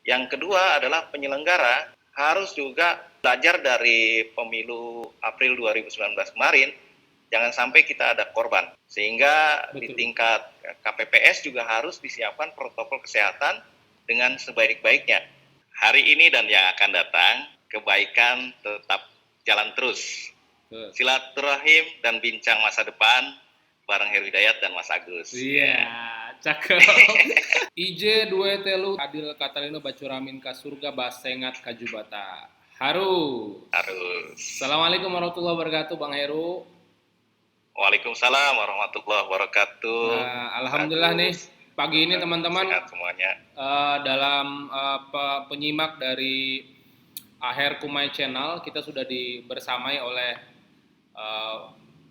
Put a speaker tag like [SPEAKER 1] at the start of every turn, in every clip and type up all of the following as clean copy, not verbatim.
[SPEAKER 1] Yang kedua adalah penyelenggara harus juga belajar dari pemilu April 2019 kemarin, jangan sampai kita ada korban. Sehingga di tingkat KPPS juga harus disiapkan protokol kesehatan dengan sebaik-baiknya. Hari ini dan yang akan datang, kebaikan tetap jalan terus. Silaturahim dan bincang masa depan bareng Heru Hidayat dan Mas Agus.
[SPEAKER 2] Iya, cakep. IJ dua telu adil katalino bacuramin ka surga basengat kajubata. Harus. Assalamualaikum warahmatullahi wabarakatuh, Bang Heru.
[SPEAKER 1] Waalaikumsalam warahmatullahi wabarakatuh.
[SPEAKER 2] Nah, alhamdulillah nih pagi ini teman-teman
[SPEAKER 1] sehat semuanya.
[SPEAKER 2] Dalam penyimak dari Aher Kumai Channel, kita sudah dibersamai oleh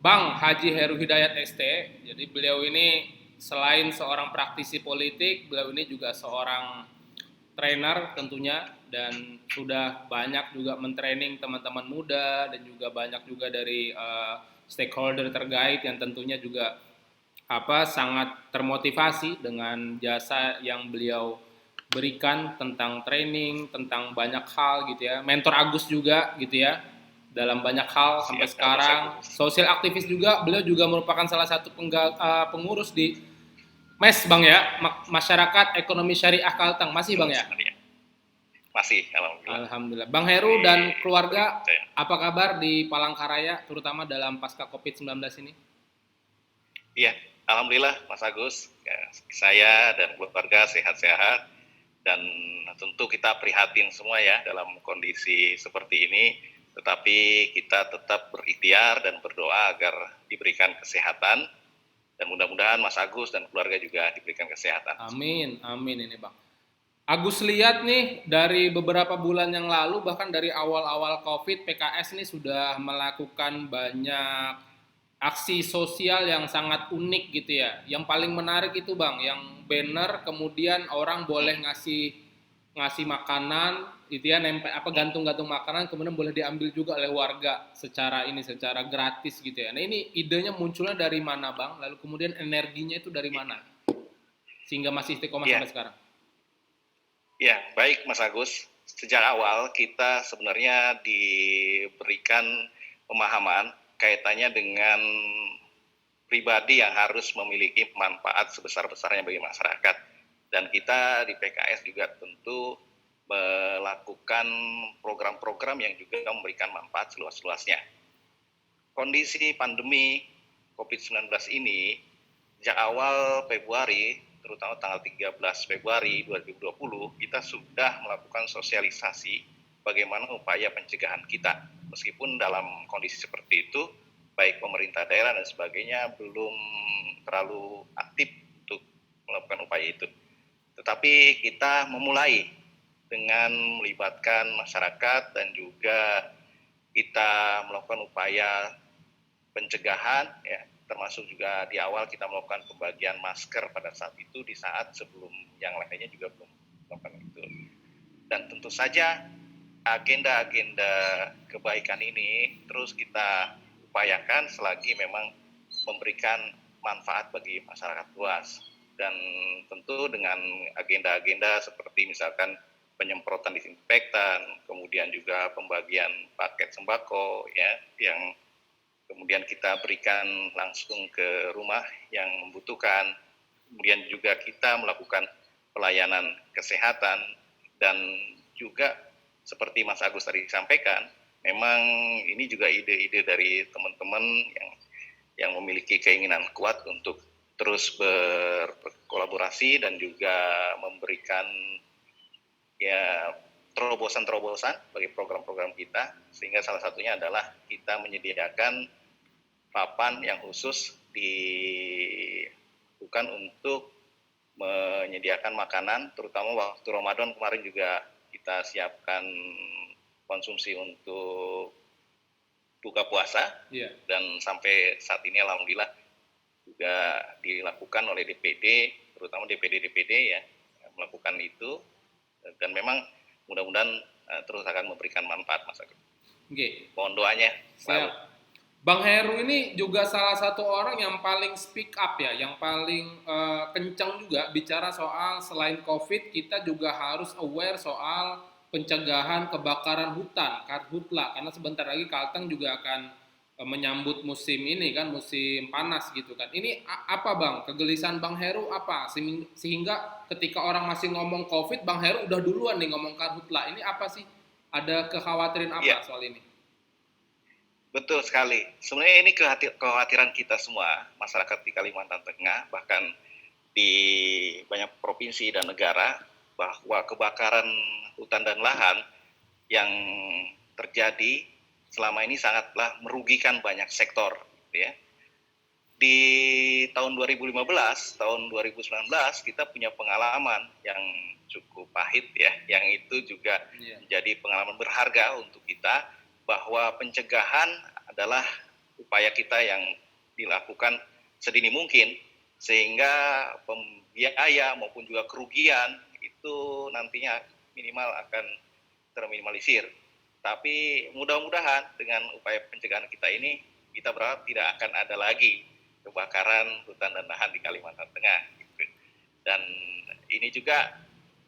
[SPEAKER 2] Bang Haji Heru Hidayat ST. Jadi beliau ini selain seorang praktisi politik, beliau ini juga seorang trainer tentunya, dan sudah banyak juga mentraining teman-teman muda dan juga banyak juga dari stakeholder terkait yang tentunya juga sangat termotivasi dengan jasa yang beliau berikan tentang training, tentang banyak hal gitu ya. Mentor Agus juga gitu ya, dalam banyak hal sampai sekarang. Sosial aktivis juga, beliau juga merupakan salah satu pengurus di MES Bang ya, Masyarakat Ekonomi Syariah Kalteng. Masih Bang ya?
[SPEAKER 1] Masih, alhamdulillah.
[SPEAKER 2] Alhamdulillah. Bang Heru dan keluarga, apa kabar di Palangkaraya, terutama dalam pasca COVID-19 ini?
[SPEAKER 1] Iya, alhamdulillah Mas Agus, saya dan keluarga sehat-sehat, dan tentu kita prihatin semua ya dalam kondisi seperti ini, tetapi kita tetap berikhtiar dan berdoa agar diberikan kesehatan, dan mudah-mudahan Mas Agus dan keluarga juga diberikan kesehatan.
[SPEAKER 2] Amin, amin ini Bang. Agus lihat nih dari beberapa bulan yang lalu, bahkan dari awal-awal COVID, PKS ini sudah melakukan banyak aksi sosial yang sangat unik gitu ya. Yang paling menarik itu Bang, yang banner kemudian orang boleh ngasih makanan gitu ya, gantung-gantung makanan, kemudian boleh diambil juga oleh warga secara gratis gitu ya. Nah ini idenya munculnya dari mana Bang? Lalu kemudian energinya itu dari mana? Sehingga masih istiqomah sampai sekarang.
[SPEAKER 1] Ya, baik Mas Agus. Sejak awal kita sebenarnya diberikan pemahaman kaitannya dengan pribadi yang harus memiliki manfaat sebesar-besarnya bagi masyarakat. Dan kita di PKS juga tentu melakukan program-program yang juga memberikan manfaat seluas-luasnya. Kondisi pandemi COVID-19 ini, sejak awal Februari, terutama tanggal 13 Februari 2020, kita sudah melakukan sosialisasi bagaimana upaya pencegahan kita. Meskipun dalam kondisi seperti itu, baik pemerintah daerah dan sebagainya belum terlalu aktif untuk melakukan upaya itu. Tetapi kita memulai dengan melibatkan masyarakat dan juga kita melakukan upaya pencegahan ya, termasuk juga di awal kita melakukan pembagian masker pada saat itu, di saat sebelum yang lainnya juga belum melakukan itu. Dan tentu saja agenda-agenda kebaikan ini terus kita upayakan selagi memang memberikan manfaat bagi masyarakat luas. Dan tentu dengan agenda-agenda seperti misalkan penyemprotan disinfektan, kemudian juga pembagian paket sembako ya, yang kemudian kita berikan langsung ke rumah yang membutuhkan. Kemudian juga kita melakukan pelayanan kesehatan, dan juga seperti Mas Agus tadi sampaikan, memang ini juga ide-ide dari teman-teman yang memiliki keinginan kuat untuk terus berkolaborasi dan juga memberikan ya terobosan-terobosan bagi program-program kita, sehingga salah satunya adalah kita menyediakan papan yang khusus bukan untuk menyediakan makanan, terutama waktu Ramadan kemarin juga kita siapkan konsumsi untuk buka puasa, dan sampai saat ini alhamdulillah juga dilakukan oleh DPD, terutama DPD ya, melakukan itu, dan memang mudah-mudahan terus akan memberikan manfaat Mas Agus.
[SPEAKER 2] Oke.
[SPEAKER 1] Mohon doanya.
[SPEAKER 2] Siap. Bang Heru ini juga salah satu orang yang paling speak up ya, yang paling kencang juga bicara soal selain COVID, kita juga harus aware soal pencegahan kebakaran hutan, karhutla, karena sebentar lagi Kalteng juga akan menyambut musim ini kan, musim panas gitu kan. Ini apa Bang, kegelisahan Bang Heru apa? Sehingga ketika orang masih ngomong COVID, Bang Heru udah duluan nih ngomong karhutla. Ini apa sih? Ada kekhawatiran
[SPEAKER 1] Iya,
[SPEAKER 2] apa soal ini?
[SPEAKER 1] betul sekali. Sebenarnya ini kekhawatiran kita semua, masyarakat di Kalimantan Tengah, bahkan di banyak provinsi dan negara, bahwa kebakaran hutan dan lahan yang terjadi selama ini sangatlah merugikan banyak sektor, gitu ya. Di tahun 2015, tahun 2019 kita punya pengalaman yang cukup pahit ya, yang itu juga
[SPEAKER 2] Iya.
[SPEAKER 1] menjadi pengalaman berharga untuk kita, bahwa pencegahan adalah upaya kita yang dilakukan sedini mungkin, sehingga biaya maupun juga kerugian itu nantinya minimal akan terminimalisir. Tapi mudah-mudahan dengan upaya pencegahan kita ini, kita berharap tidak akan ada lagi kebakaran hutan dan lahan di Kalimantan Tengah. Gitu. Dan ini juga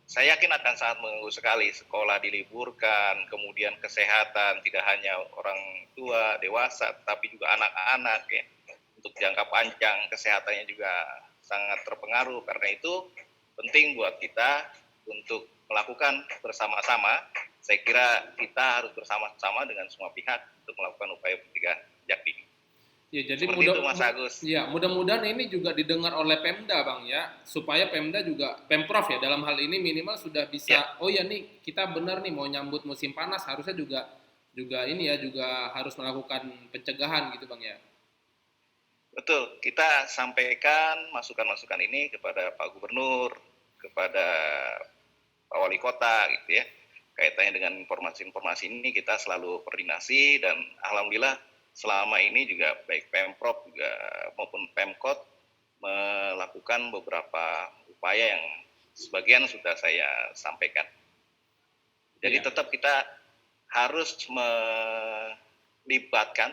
[SPEAKER 1] saya yakin akan sangat mengganggu sekali. Sekolah diliburkan, kemudian kesehatan tidak hanya orang tua, dewasa, tapi juga anak-anak ya. Untuk jangka panjang kesehatannya juga sangat terpengaruh. Karena itu penting buat kita untuk melakukan bersama-sama. Saya kira kita harus bersama-sama dengan semua pihak untuk melakukan upaya pencegahan sejak dini.
[SPEAKER 2] Ya, jadi
[SPEAKER 1] Seperti itu Mas Agus.
[SPEAKER 2] ya, mudah-mudahan ini juga didengar oleh Pemda, Bang ya, supaya Pemda juga Pemprov ya dalam hal ini minimal sudah
[SPEAKER 1] Ya,
[SPEAKER 2] bisa, oh ya nih kita benar nih mau nyambut musim panas, harusnya juga juga ini ya juga harus melakukan pencegahan gitu, Bang ya.
[SPEAKER 1] betul. Kita sampaikan masukan-masukan ini kepada Pak Gubernur, kepada Pak Wali Kota gitu ya. Kaitannya dengan informasi-informasi ini kita selalu koordinasi, dan alhamdulillah selama ini juga baik Pemprov juga maupun Pemkot melakukan beberapa upaya yang sebagian sudah saya sampaikan. Jadi
[SPEAKER 2] Iya.
[SPEAKER 1] tetap kita harus melibatkan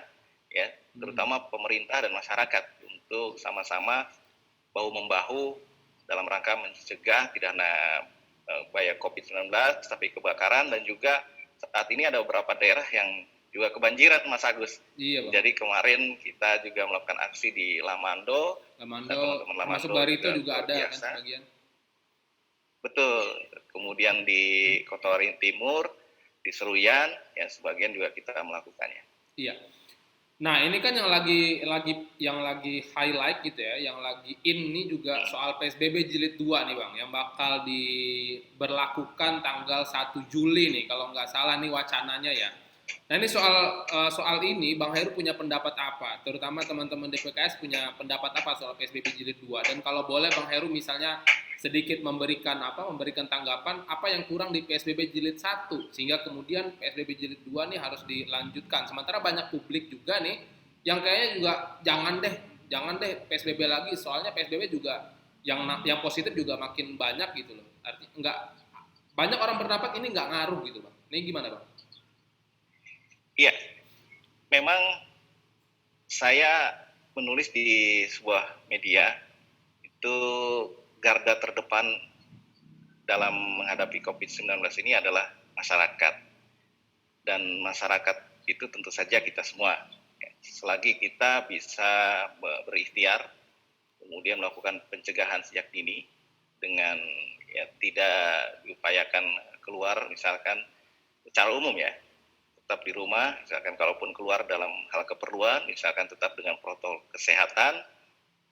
[SPEAKER 1] ya,
[SPEAKER 2] Hmm.
[SPEAKER 1] terutama pemerintah dan masyarakat untuk sama-sama bahu membahu dalam rangka mencegah tidak hanya bahaya COVID-19 tapi kebakaran, dan juga saat ini ada beberapa daerah yang juga kebanjiran Mas Agus.
[SPEAKER 2] Iya, Bang.
[SPEAKER 1] Jadi kemarin kita juga melakukan aksi di Lamando,
[SPEAKER 2] Lamando,
[SPEAKER 1] teman-teman
[SPEAKER 2] termasuk
[SPEAKER 1] Lamando
[SPEAKER 2] Barito
[SPEAKER 1] juga
[SPEAKER 2] juga
[SPEAKER 1] luar
[SPEAKER 2] ada kan
[SPEAKER 1] biasa.
[SPEAKER 2] sebagian.
[SPEAKER 1] Betul. Kemudian di Kota Waringin Timur, di Seruyan, ya sebagian juga kita melakukannya.
[SPEAKER 2] Iya. Nah, ini kan yang lagi highlight gitu ya, yang lagi in ini juga
[SPEAKER 1] Hmm.
[SPEAKER 2] soal PSBB jilid 2 nih Bang, yang bakal diberlakukan tanggal 1 Juli nih kalau nggak salah nih wacananya ya. Nah, ini soal ini Bang Heru punya pendapat apa? Terutama teman-teman DPKS punya pendapat apa soal PSBB jilid 2? Dan kalau boleh Bang Heru misalnya sedikit memberikan tanggapan apa yang kurang di PSBB jilid 1 sehingga kemudian PSBB jilid 2 nih harus dilanjutkan. Sementara banyak publik juga nih yang kayaknya juga jangan deh PSBB lagi, soalnya PSBB juga yang positif juga makin banyak gitu loh. Artinya enggak, banyak orang berpendapat ini nggak ngaruh gitu Bang. Ini gimana Bang?
[SPEAKER 1] Iya, memang saya menulis di sebuah media itu, garda terdepan dalam menghadapi COVID-19 ini adalah masyarakat. Dan masyarakat itu tentu saja kita semua. Selagi kita bisa berikhtiar, kemudian melakukan pencegahan sejak dini dengan ya tidak diupayakan keluar, misalkan secara umum ya, tetap di rumah, misalkan kalaupun keluar dalam hal keperluan, misalkan tetap dengan protokol kesehatan.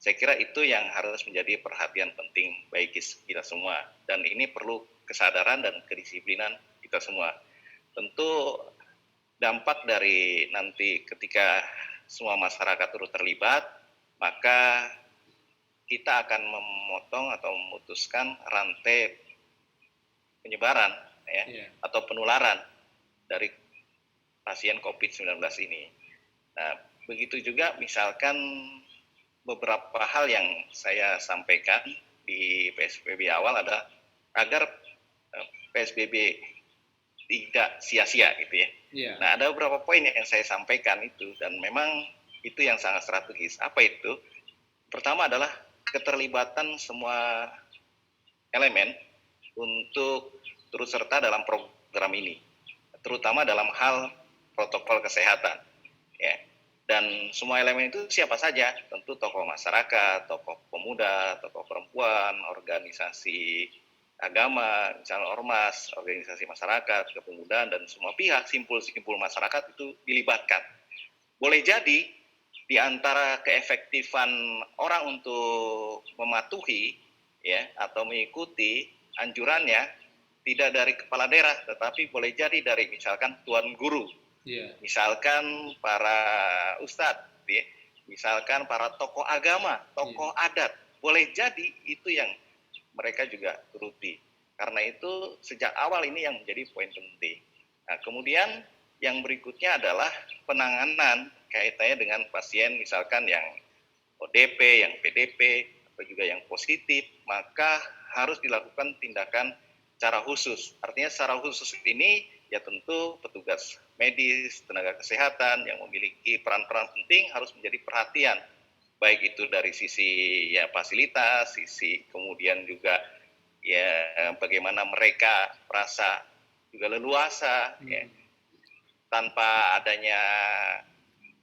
[SPEAKER 1] Saya kira itu yang harus menjadi perhatian penting bagi kita semua, dan ini perlu kesadaran dan kedisiplinan kita semua. Tentu dampak dari nanti ketika semua masyarakat turut terlibat, maka kita akan memotong atau memutuskan rantai penyebaran ya,
[SPEAKER 2] Iya.
[SPEAKER 1] atau penularan dari pasien COVID-19 ini. Nah, begitu juga misalkan beberapa hal yang saya sampaikan di PSBB awal adalah agar PSBB tidak sia-sia gitu ya.
[SPEAKER 2] Iya.
[SPEAKER 1] Nah, ada beberapa poin yang saya sampaikan itu, dan memang Itu yang sangat strategis. Apa itu? Pertama adalah keterlibatan semua elemen untuk turut serta dalam program ini, terutama dalam hal protokol kesehatan. Ya. Dan semua elemen itu siapa saja? Tentu tokoh masyarakat, tokoh pemuda, tokoh perempuan, organisasi agama, misalnya ormas, organisasi masyarakat, kepemudaan, dan semua pihak, simpul-simpul masyarakat itu dilibatkan. Boleh jadi di antara keefektifan orang untuk mematuhi ya atau mengikuti anjurannya tidak dari kepala daerah, tetapi boleh jadi dari misalkan tuan guru, misalkan para ustadz, ya, misalkan para tokoh agama, tokoh adat, boleh jadi itu yang mereka juga turuti. Karena itu sejak awal ini yang menjadi poin penting. Nah, kemudian yang berikutnya adalah penanganan kaitannya dengan pasien misalkan yang ODP, yang PDP, atau juga yang positif, maka harus dilakukan tindakan secara khusus. Artinya secara khusus ini ya tentu petugas medis, tenaga kesehatan yang memiliki peran-peran penting harus menjadi perhatian. Baik itu dari sisi ya fasilitas, sisi kemudian juga ya bagaimana mereka merasa juga leluasa ya, tanpa adanya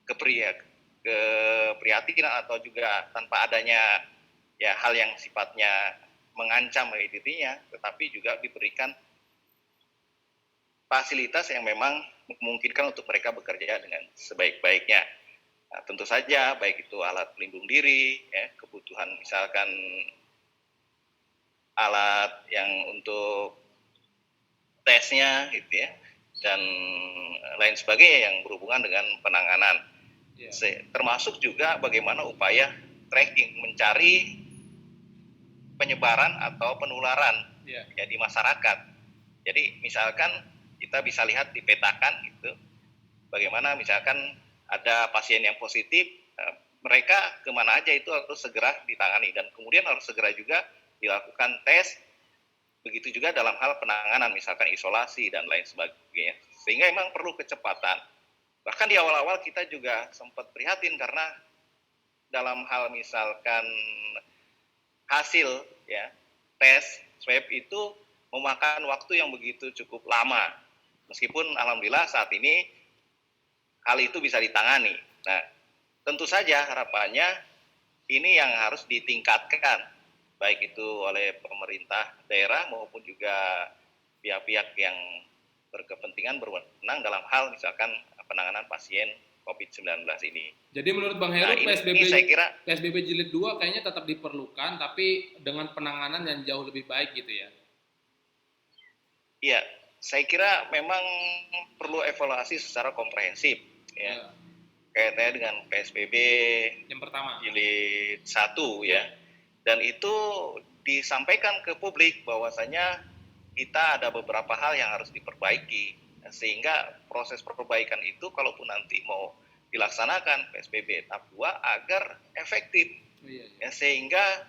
[SPEAKER 1] keprihatinan atau juga tanpa adanya ya hal yang sifatnya mengancam dirinya, tetapi juga diberikan fasilitas yang memang memungkinkan untuk mereka bekerja dengan sebaik-baiknya. Nah, tentu saja baik itu alat pelindung diri, ya, kebutuhan misalkan alat yang untuk tesnya gitu ya, dan lain sebagainya yang berhubungan dengan penanganan. Termasuk juga bagaimana upaya tracking, mencari penyebaran atau penularan ya di masyarakat. Jadi misalkan kita bisa lihat dipetakan gitu, bagaimana misalkan ada pasien yang positif, mereka kemana aja itu harus segera ditangani dan kemudian harus segera juga dilakukan tes. Begitu juga dalam hal penanganan, misalkan isolasi dan lain sebagainya. Sehingga memang perlu kecepatan. Bahkan di awal-awal kita juga sempat prihatin karena dalam hal misalkan hasil ya tes swab itu memakan waktu yang begitu cukup lama. Meskipun alhamdulillah saat ini hal itu bisa ditangani. Nah, tentu saja harapannya ini yang harus ditingkatkan, baik itu oleh pemerintah daerah maupun juga pihak-pihak yang berkepentingan berwenang dalam hal misalkan penanganan pasien COVID-19 ini.
[SPEAKER 2] Jadi menurut Bang Heru, PSBB jilid 2 kayaknya tetap diperlukan, tapi dengan penanganan yang jauh lebih baik gitu ya?
[SPEAKER 1] Iya, saya kira memang perlu evaluasi secara komprehensif. Ya. Kaitannya dengan PSBB
[SPEAKER 2] yang pertama
[SPEAKER 1] jilid 1 ya. Dan itu disampaikan ke publik bahwasanya kita ada beberapa hal yang harus diperbaiki, sehingga proses perbaikan itu kalaupun nanti mau dilaksanakan PSBB tahap 2 agar efektif. Ya, sehingga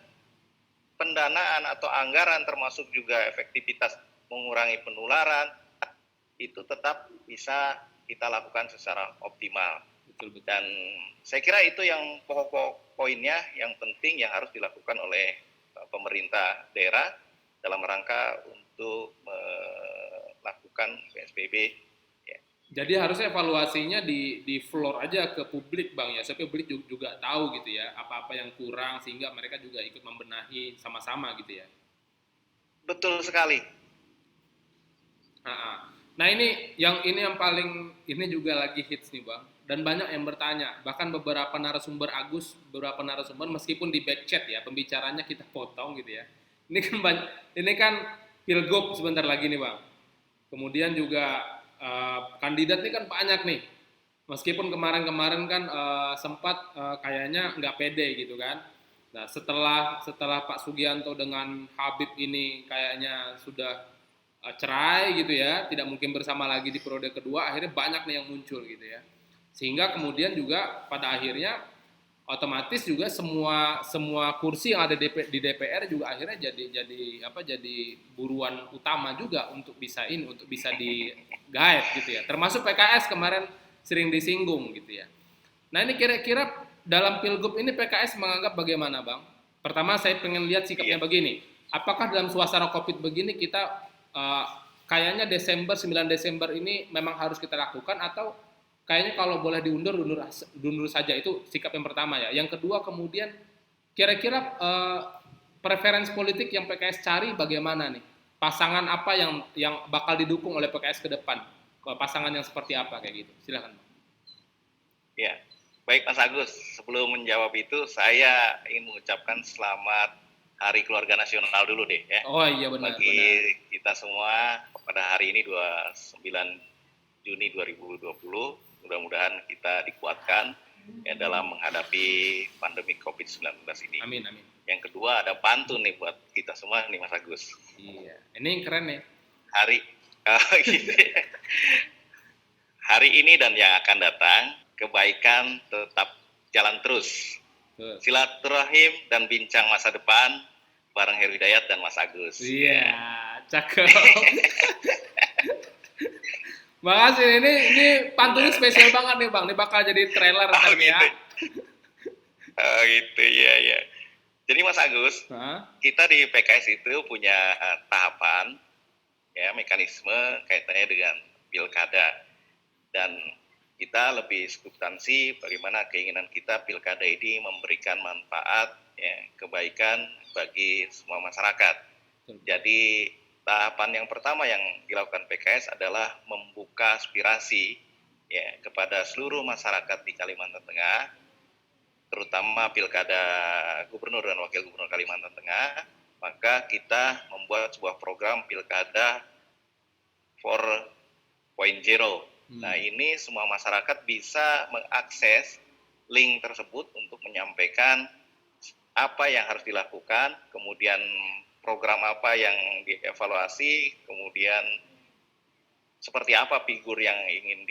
[SPEAKER 1] pendanaan atau anggaran termasuk juga efektivitas mengurangi penularan itu tetap bisa kita lakukan secara optimal. Betul. Dan saya kira itu yang pokok poinnya yang penting yang harus dilakukan oleh pemerintah daerah dalam rangka untuk melakukan PSBB. Ya.
[SPEAKER 2] Jadi harusnya evaluasinya di floor aja ke publik Bang ya, supaya publik juga tahu gitu ya, apa-apa yang kurang sehingga mereka juga ikut membenahi sama-sama gitu ya.
[SPEAKER 1] Betul sekali.
[SPEAKER 2] Nah ini yang paling ini juga lagi hits nih Bang, dan banyak yang bertanya, bahkan beberapa narasumber meskipun di back chat ya pembicaranya kita potong gitu ya. Ini kan pilgub sebentar lagi nih Bang. Kemudian juga kandidat ini kan banyak nih. Meskipun kemarin-kemarin kan sempat kayaknya nggak pede gitu kan. Nah setelah Pak Sugianto dengan Habib ini kayaknya sudah cerai gitu ya, tidak mungkin bersama lagi di periode kedua, akhirnya banyak nih yang muncul gitu ya. Sehingga kemudian juga pada akhirnya otomatis juga semua kursi yang ada di DPR juga akhirnya jadi buruan utama juga untuk bisa digait gitu ya. Termasuk PKS kemarin sering disinggung gitu ya. Nah ini kira-kira dalam Pilgub ini PKS menganggap bagaimana Bang? Pertama saya pengen lihat sikapnya
[SPEAKER 1] Iya,
[SPEAKER 2] begini. Apakah dalam suasana COVID begini kita kayaknya 9 Desember ini memang harus kita lakukan atau kayaknya kalau boleh diundur, undur saja, itu sikap yang pertama ya. Yang kedua kemudian kira-kira preferensi politik yang PKS cari bagaimana nih? Pasangan apa yang bakal didukung oleh PKS ke depan? Pasangan yang seperti apa kayak gitu? Silakan.
[SPEAKER 1] iya. Baik Mas Agus, sebelum menjawab itu saya ingin mengucapkan selamat Hari Keluarga Nasional dulu deh ya.
[SPEAKER 2] Oh iya benar
[SPEAKER 1] Bagi
[SPEAKER 2] benar.
[SPEAKER 1] kita semua pada hari ini 29 Juni 2020, mudah-mudahan kita dikuatkan ya dalam menghadapi pandemi COVID-19 ini.
[SPEAKER 2] Amin amin.
[SPEAKER 1] Yang kedua ada pantun nih buat kita semua nih Mas Agus.
[SPEAKER 2] Iya. Ini yang keren nih.
[SPEAKER 1] Hari gitu ya. Hari ini dan yang akan datang, kebaikan tetap jalan terus.
[SPEAKER 2] Tuh.
[SPEAKER 1] Silaturahim dan bincang masa depan bareng Heru Hidayat dan Mas Agus.
[SPEAKER 2] Iya, cakep. Makasih, ini pantunnya spesial banget nih Bang. Ini bakal jadi trailer ntar nih ya.
[SPEAKER 1] Gitu. Gitu ya ya. Jadi Mas Agus,
[SPEAKER 2] Hah?
[SPEAKER 1] kita di PKS itu punya tahapan ya mekanisme kaitannya dengan pilkada dan kita lebih substansi bagaimana keinginan kita pilkada ini memberikan manfaat ya, kebaikan bagi semua masyarakat. Jadi tahapan yang pertama yang dilakukan PKS adalah membuka aspirasi ya kepada seluruh masyarakat di Kalimantan Tengah, terutama pilkada gubernur dan wakil gubernur Kalimantan Tengah. Maka kita membuat sebuah program pilkada 4.0. Nah ini semua masyarakat bisa mengakses link tersebut untuk menyampaikan apa yang harus dilakukan, kemudian program apa yang dievaluasi, kemudian seperti apa figur yang ingin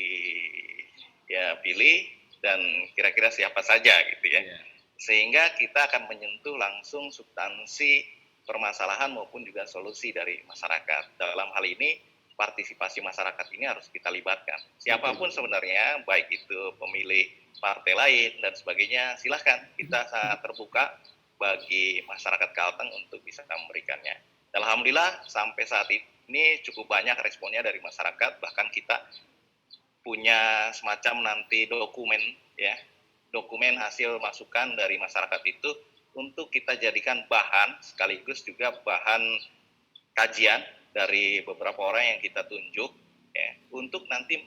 [SPEAKER 1] dipilih, dan kira-kira siapa saja gitu ya.
[SPEAKER 2] Iya.
[SPEAKER 1] Sehingga kita akan menyentuh langsung substansi permasalahan maupun juga solusi dari masyarakat. Dalam hal ini partisipasi masyarakat ini harus kita libatkan. Siapapun sebenarnya, baik itu pemilih partai lain dan sebagainya, silahkan, kita sangat terbuka bagi masyarakat Kalteng untuk bisa memberikannya. Dan alhamdulillah sampai saat ini cukup banyak responnya dari masyarakat, bahkan kita punya semacam nanti dokumen ya, dokumen hasil masukan dari masyarakat itu untuk kita jadikan bahan sekaligus juga bahan kajian dari beberapa orang yang kita tunjuk ya, untuk nanti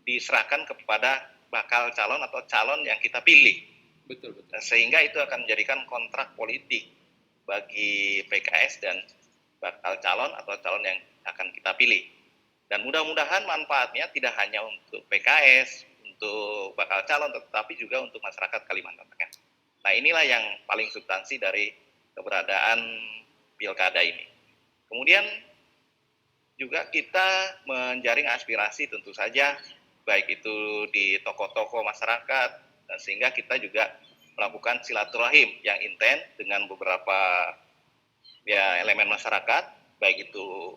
[SPEAKER 1] diserahkan kepada bakal calon atau calon yang kita pilih.
[SPEAKER 2] Betul betul.
[SPEAKER 1] Sehingga itu akan menjadikan kontrak politik bagi PKS dan bakal calon atau calon yang akan kita pilih. Dan mudah-mudahan manfaatnya tidak hanya untuk PKS, untuk bakal calon, tetapi juga untuk masyarakat Kalimantan Tengah. Nah inilah yang paling substansi dari keberadaan pilkada ini. Kemudian juga kita menjaring aspirasi tentu saja, baik itu di tokoh-tokoh masyarakat, sehingga kita juga melakukan silaturahim yang intens dengan beberapa ya elemen masyarakat, baik itu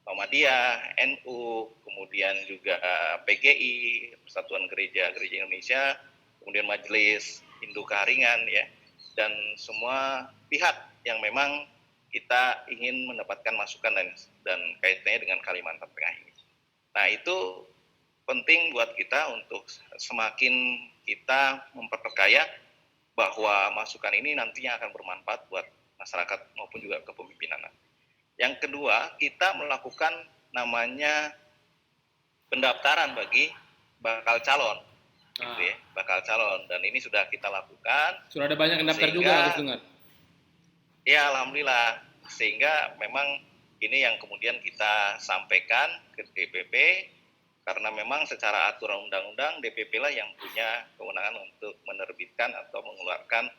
[SPEAKER 1] Muhammadiyah, NU, kemudian juga PGI, Persatuan Gereja-Gereja Indonesia, kemudian Majelis Hindu Kaharingan ya, dan semua pihak yang memang kita ingin mendapatkan masukan dan kaitannya dengan Kalimantan Tengah ini. Nah itu penting buat kita untuk semakin kita memperkaya bahwa masukan ini nantinya akan bermanfaat buat masyarakat maupun juga kepemimpinan. Yang kedua, kita melakukan namanya pendaftaran bagi bakal calon, gitu ya, bakal calon, dan ini sudah kita lakukan.
[SPEAKER 2] Sudah ada banyak yang daftar juga harus dengar.
[SPEAKER 1] Ya alhamdulillah, sehingga memang ini yang kemudian kita sampaikan ke DPP, karena memang secara aturan undang-undang DPP lah yang punya kewenangan untuk menerbitkan atau mengeluarkan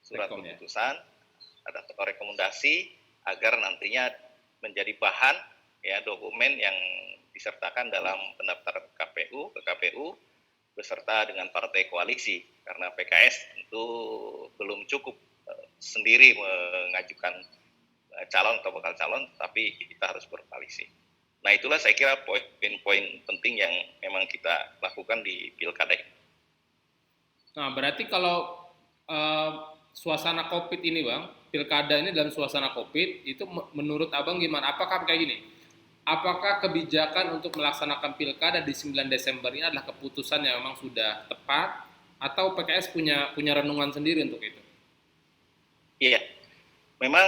[SPEAKER 1] surat keputusan atau rekomendasi agar nantinya menjadi bahan ya dokumen yang disertakan dalam pendaftaran ke KPU beserta dengan partai koalisi, karena PKS tentu belum cukup sendiri mengajukan calon atau bakal calon, tapi kita harus berkoalisi. Nah itulah saya kira poin-poin penting yang memang kita lakukan di pilkada ini.
[SPEAKER 2] Nah, berarti kalau eh, suasana COVID ini, Bang, pilkada ini dalam suasana COVID, itu menurut Abang gimana? Apakah kayak gini? Apakah kebijakan untuk melaksanakan pilkada di 9 Desember ini adalah keputusan yang memang sudah tepat atau PKS punya punya renungan sendiri untuk itu?
[SPEAKER 1] Iya, memang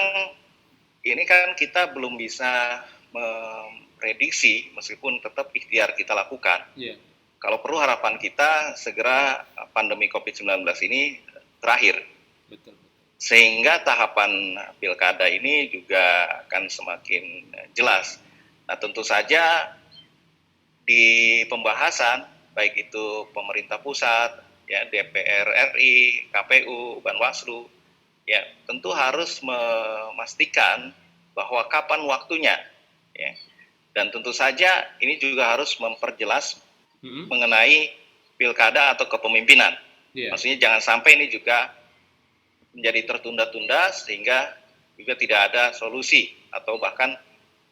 [SPEAKER 1] ini kan kita belum bisa memprediksi meskipun tetap ikhtiar kita lakukan.
[SPEAKER 2] Iya,
[SPEAKER 1] Kalau perlu harapan kita segera pandemi COVID-19 ini terakhir.
[SPEAKER 2] betul, betul.
[SPEAKER 1] Sehingga tahapan pilkada ini juga akan semakin jelas. Nah, tentu saja di pembahasan baik itu pemerintah pusat, ya DPR RI, KPU, Banwaslu, ya tentu harus memastikan bahwa kapan waktunya, ya. Dan tentu saja ini juga harus memperjelas
[SPEAKER 2] Mm-mm.
[SPEAKER 1] mengenai pilkada atau kepemimpinan.
[SPEAKER 2] Iya,
[SPEAKER 1] Maksudnya jangan sampai ini juga menjadi tertunda-tunda sehingga juga tidak ada solusi atau bahkan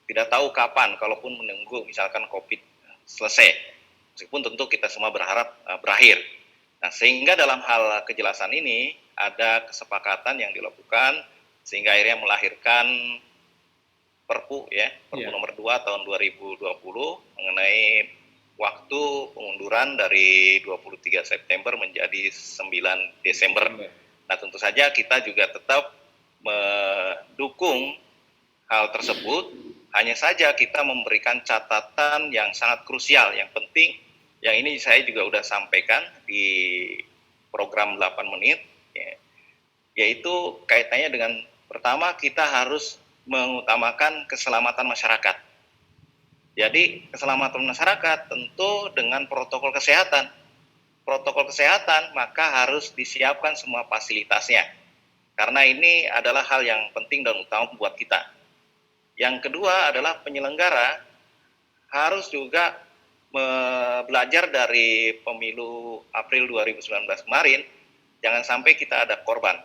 [SPEAKER 1] tidak tahu kapan kalaupun menunggu misalkan COVID selesai. Meskipun tentu kita semua berharap berakhir. Nah, sehingga dalam hal kejelasan ini ada kesepakatan yang dilakukan sehingga akhirnya melahirkan Perpu ya, Perpu
[SPEAKER 2] iya,
[SPEAKER 1] nomor 2 tahun 2020 mengenai waktu pengunduran dari 23 September menjadi 9 Desember.
[SPEAKER 2] Desember.
[SPEAKER 1] Nah, tentu saja kita juga tetap mendukung hal tersebut, hanya saja kita memberikan catatan yang sangat krusial, yang penting, yang ini saya juga sudah sampaikan di program 8 menit, ya, yaitu kaitannya dengan pertama kita harus mengutamakan keselamatan masyarakat. Jadi keselamatan masyarakat tentu dengan protokol kesehatan. Protokol kesehatan maka harus disiapkan semua fasilitasnya. Karena ini adalah hal yang penting dan utama buat kita. Yang kedua adalah penyelenggara harus juga belajar dari pemilu April 2019 kemarin, jangan sampai kita ada korban.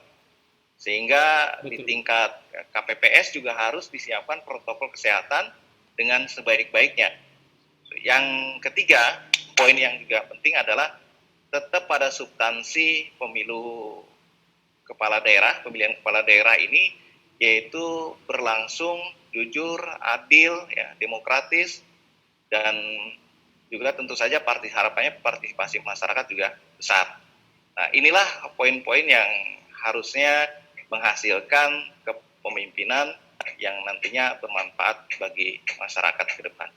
[SPEAKER 1] Sehingga di
[SPEAKER 2] Betul.
[SPEAKER 1] tingkat KPPS juga harus disiapkan protokol kesehatan dengan sebaik-baiknya. Yang ketiga, poin yang juga penting adalah tetap pada substansi pemilu kepala daerah, pemilihan kepala daerah ini, yaitu berlangsung jujur, adil, ya, demokratis, dan juga tentu saja harapannya partisipasi masyarakat juga besar. Nah, inilah poin-poin yang harusnya menghasilkan kepemimpinan yang nantinya bermanfaat bagi masyarakat ke depan.